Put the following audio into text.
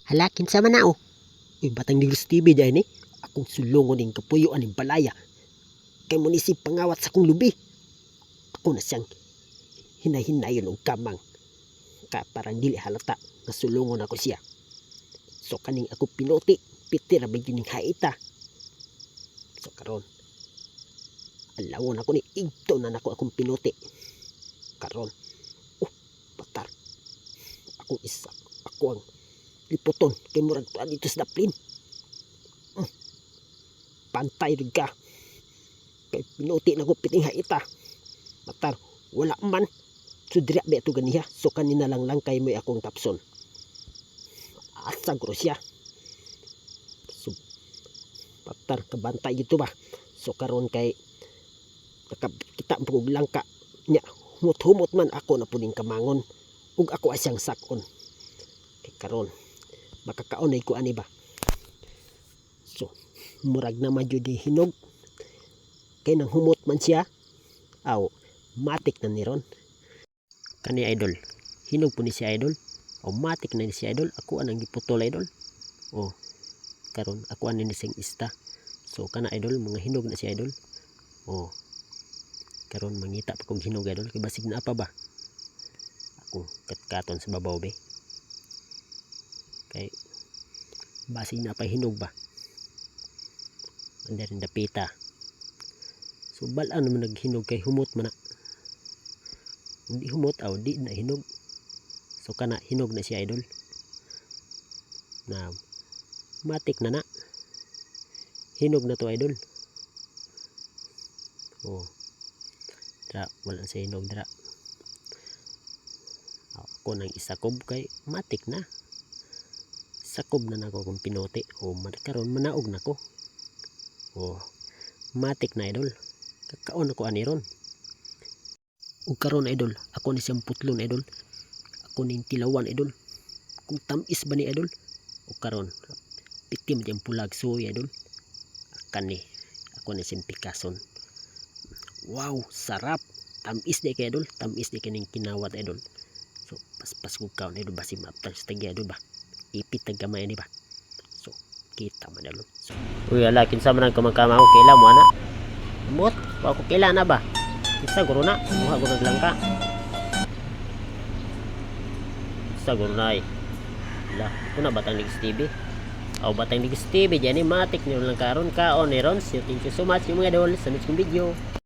Halakin sa manao. Uy, batang Negros TV dyan akong sulungon ng kapuyuan ng balaya. Kay mo ni si pangawat sa kong lubi. Ako na siyang hinay-hinayon ng kamang. Ka parang dili halata na sulungon ako siya. So kaning ako pinuti, pitira ba yun ng haita. So karon, alawon ako ni igto na nako akong pinuti. Karon, patar. Ako isa, ako ang liputon kay murag tuan dito sa daplin. Pantay rin ka. Kay pinuti na ko piting haita. Patar, wala man. So dira ba ito ganiya. So kanina lang kay mo akong tapson. Asa guro siya. So, patar, kabantay ito ba. So karon kay nakakita po og langka nya humot-humot man ako na puning kamangon ug ako asyang sakon kay karon makakaunay ko ani ba. So murag na madyod hinog kay nang humot man siya aw matik na ni ron kani idol. Hinog po ni si idol o matik na ni si idol. Ako anang giputol idol. O karon ako ani ni sing ista. So kana idol mga hinog na si idol. O karon mangita pa kong hinog idol kay basig na pa ba. Ako katkaton sa babaw be. Kay basig na pa hinog ba. Under in dapita. So balaan naman naghinog kay humot man na. Hindi humot aw di na hinog. So kana hinog na si idol. Na matik na. Hinog na to idol. Oh. Dra wala sa hinog dra. Ako nang isakob kay matik na. Sakob na nako kung pinuti. O karon manaog nako. Oh. Matik na idol. Kakaon ako ani ron. Ug karon idol, ako ni siyang putlon idol. Ako ning tilawan idol. Kung tamis ba ni idol? Ug karon pitim diyang pulag soy idol. Kani ako ni siyang pikason. Wow, sarap. Tamis di kay idol. Tamis di kining kinawat idol. So paspas ko kaon idol basi maaptal sa tagi idol ba. Ipit gamay ni ba. So kita man idol. So, uy ala kinsa man ang kamangkama ko kaila mo ana. Amot, wa ko kaila na ba? Isa guro na, muha ko naglangka. Isa guro na ay. Wala, ito na batang Negros TV. O batang Negros TV, dyan matik nyo lang karon kaon ni Ron. So thank you so much yung mga idol sa next video.